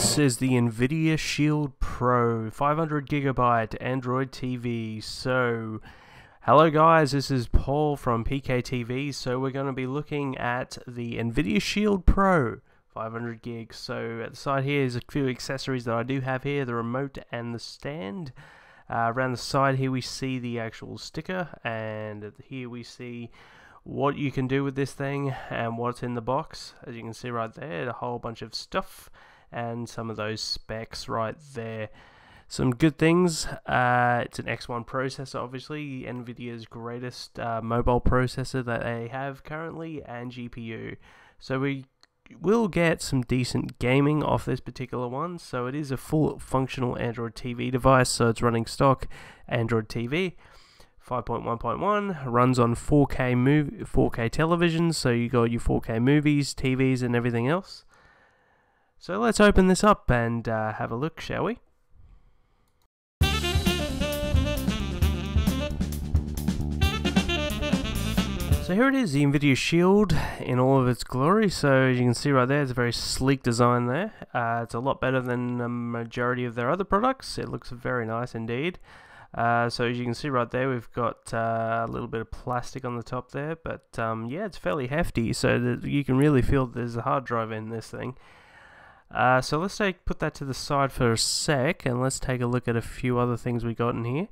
This is the Nvidia Shield Pro 500GB Android TV. So, hello guys, this is Paul from PKTV. So we're going to be looking at the Nvidia Shield Pro 500 gigs. So at the side here is a few accessories that I do have here, the remote and the stand. Around the side here we see the actual sticker, and here we see what you can do with this thing and what's in the box. As you can see right there, a whole bunch of stuff and some of those specs right there. Some good things. It's an X1 processor, obviously Nvidia's greatest mobile processor that they have currently, and GPU. So we will get some decent gaming off this particular one. So it is a full functional Android TV device, so it's running stock Android TV 5.1.1, runs on 4K television, so you got your 4K movies, TVs and everything else. So let's open this up and have a look, shall we? So here it is, the Nvidia Shield in all of its glory. So as you can see right there, it's a very sleek design there. It's a lot better than the majority of their other products. It looks very nice indeed. So as you can see right there, we've got a little bit of plastic on the top there, but yeah, it's fairly hefty, so that you can really feel there's a hard drive in this thing. So let's put that to the side for a sec, and let's take a look at a few other things we got in here.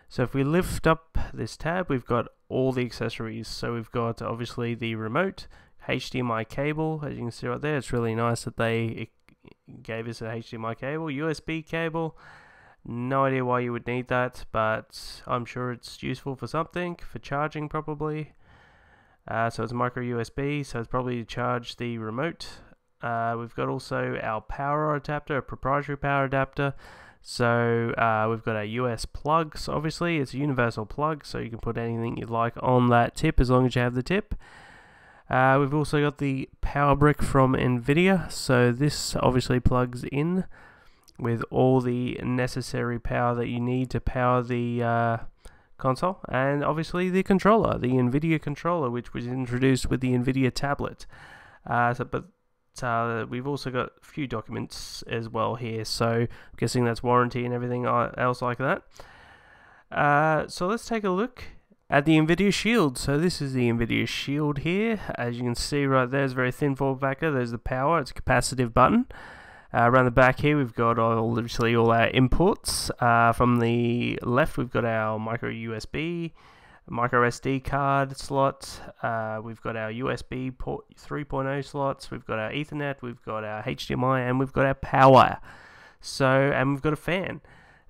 So if we lift up this tab, we've got all the accessories. So we've got obviously the remote, HDMI cable, as you can see right there. It's really nice that they gave us a HDMI cable, USB cable. No idea why you would need that, but I'm sure it's useful for something, for charging probably. So it's microUSB, so it's probably to charge the remote. We've got also our power adapter, a proprietary power adapter. So we've got our US plugs, obviously. It's a universal plug, so you can put anything you'd like on that tip as long as you have the tip. We've also got the power brick from Nvidia, so this obviously plugs in with all the necessary power that you need to power the console, and obviously the controller, the Nvidia controller, which was introduced with the Nvidia tablet. We've also got a few documents as well here, so I'm guessing that's warranty and everything else like that. So let's take a look at the Nvidia Shield. So this is the Nvidia Shield here. As you can see right there, it's a very thin form factor. There's the power, it's a capacitive button. Around the back here we've got literally all our inputs. From the left we've got our microUSB, MicroSD card slot, we've got our USB port 3.0 slots, we've got our Ethernet, we've got our HDMI, and we've got our power. So, and we've got a fan.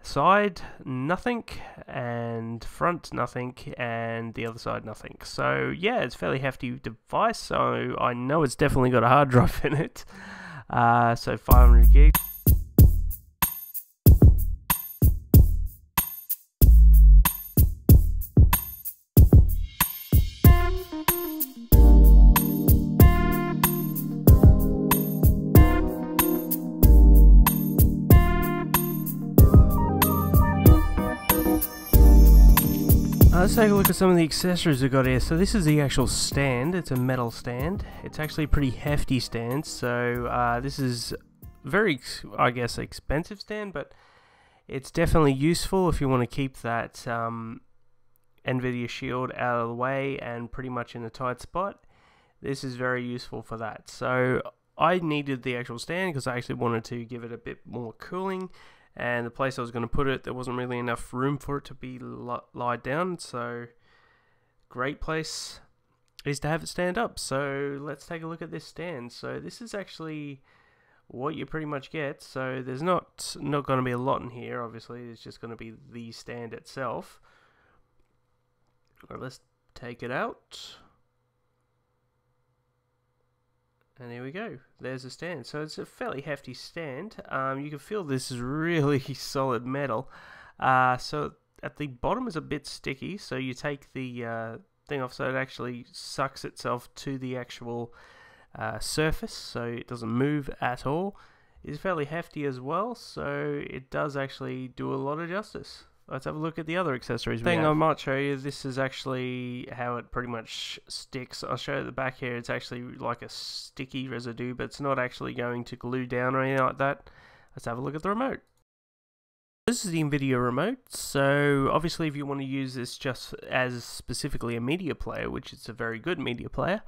Side, nothing, and front, nothing, and the other side, nothing. So yeah, it's a fairly hefty device, so I know it's definitely got a hard drive in it. So 500 gigs. Let's take a look at some of the accessories we've got here. So this is the actual stand. It's a metal stand. It's actually a pretty hefty stand. So this is very, I guess, expensive stand, but it's definitely useful if you want to keep that Nvidia Shield out of the way and pretty much in a tight spot. This is very useful for that. So I needed the actual stand because I actually wanted to give it a bit more cooling. And the place I was going to put it, there wasn't really enough room for it to be lie down, so great place is to have it stand up. So let's take a look at this stand. So this is actually what you pretty much get. So there's not going to be a lot in here, obviously. It's just going to be the stand itself. Right, let's take it out. And there we go, there's the stand. So it's a fairly hefty stand. You can feel this is really solid metal. So at the bottom is a bit sticky, so you take the thing off so it actually sucks itself to the actual surface, so it doesn't move at all. It's fairly hefty as well, so it does actually do a lot of justice. Let's have a look at the other accessories we have. I might show you, this is actually how it pretty much sticks. I'll show you at the back here, it's actually like a sticky residue, but it's not actually going to glue down or anything like that. let's have a look at the remote. This is the Nvidia remote, so obviously if you want to use this just as specifically a media player, which is a very good media player,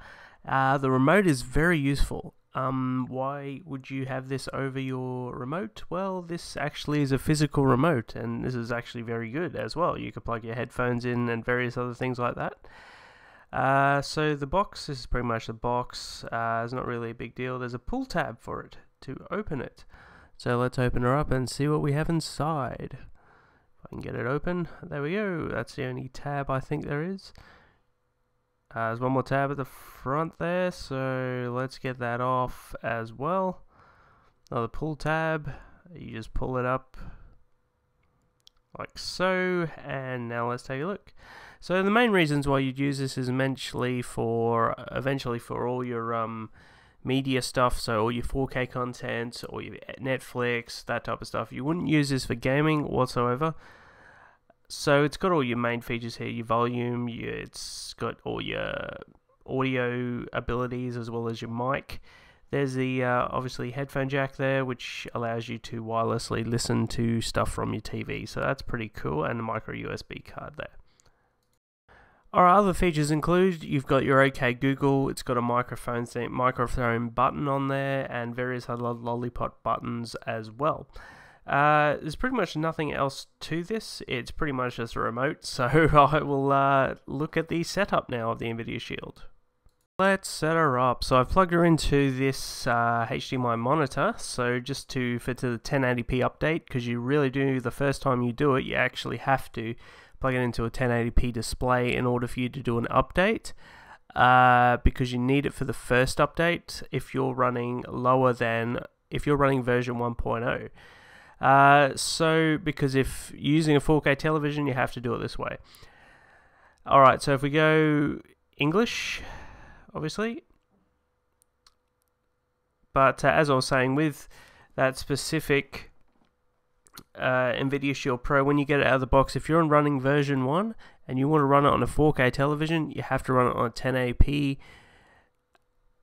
the remote is very useful. Why would you have this over your remote? Well, this actually is a physical remote, and this is actually very good as well. You can plug your headphones in and various other things like that. So the box, this is pretty much the box. It's not really a big deal. There's a pull tab for it to open it. So let's open her up and see what we have inside. If I can get it open. There we go. That's the only tab I think there is. There's one more tab at the front there, so let's get that off as well. Another pull tab. You just pull it up like so, and now let's take a look. So the main reasons why you'd use this is eventually for all your media stuff, so all your 4K content, or your Netflix, that type of stuff. You wouldn't use this for gaming whatsoever. So it's got all your main features here, your volume, it's got all your audio abilities as well as your mic. There's the obviously headphone jack there, which allows you to wirelessly listen to stuff from your TV, so that's pretty cool, and a microUSB card there. Alright, other features include, you've got your OK Google, it's got a microphone button on there, and various other lollipop buttons as well. There's pretty much nothing else to this, it's pretty much just a remote, so I will look at the setup now of the Nvidia Shield. Let's set her up. So I've plugged her into this HDMI monitor, so just to fit to the 1080p update, because you really do, the first time you do it, you actually have to plug it into a 1080p display in order for you to do an update, because you need it for the first update if you're running version 1.0. So because if using a 4K television, you have to do it this way. Alright, so if we go English, obviously, but as I was saying, with that specific Nvidia Shield Pro, when you get it out of the box, if you're running version 1 and you want to run it on a 4K television, you have to run it on a 1080p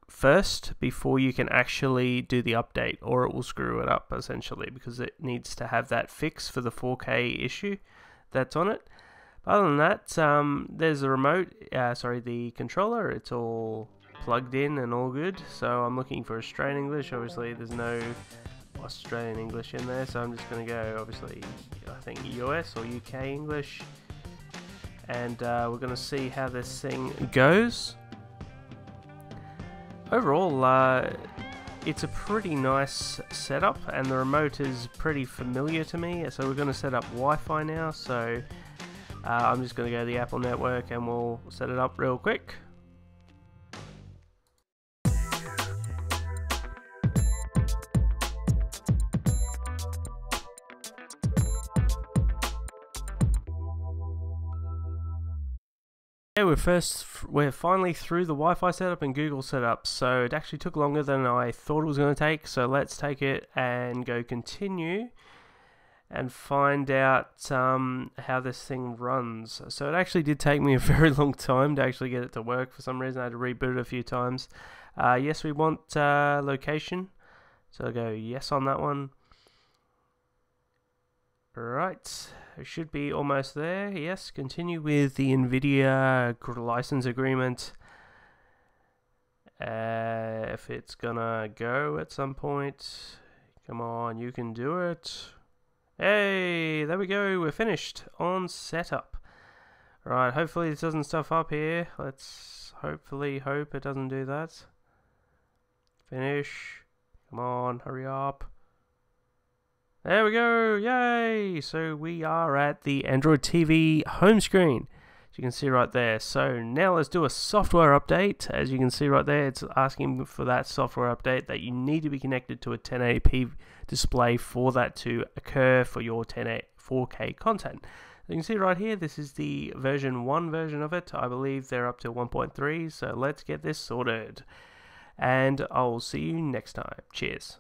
first before you can actually do the update, or it will screw it up essentially, because it needs to have that fix for the 4K issue that's on it. But other than that, there's the remote, the controller, it's all plugged in and all good. So I'm looking for Australian English, obviously there's no Australian English in there, so I'm just going to go, obviously, I think US or UK English, and we're going to see how this thing goes. Overall, it's a pretty nice setup, and the remote is pretty familiar to me, so we're going to set up Wi-Fi now, so I'm just going to go to the Apple network and we'll set it up real quick. We're finally through the Wi-Fi setup and Google setup, so it actually took longer than I thought it was going to take, so let's take it and go continue and find out how this thing runs. So it actually did take me a very long time to actually get it to work. For some reason I had to reboot it a few times. Yes, we want location, so I'll go yes on that one. Right, it should be almost there. Yes, continue with the Nvidia license agreement. If it's gonna go at some point, come on, you can do it. Hey, there we go, we're finished on setup. Right, hopefully this doesn't stuff up here. Let's hopefully hope it doesn't do that. Finish. Come on, hurry up. There we go, yay! So we are at the Android TV home screen, as you can see right there. So now let's do a software update. As you can see right there, it's asking for that software update that you need to be connected to a 1080p display for that to occur for your 4K content. As you can see right here, this is the version 1 version of it. I believe they're up to 1.3, so let's get this sorted. And I'll see you next time. Cheers.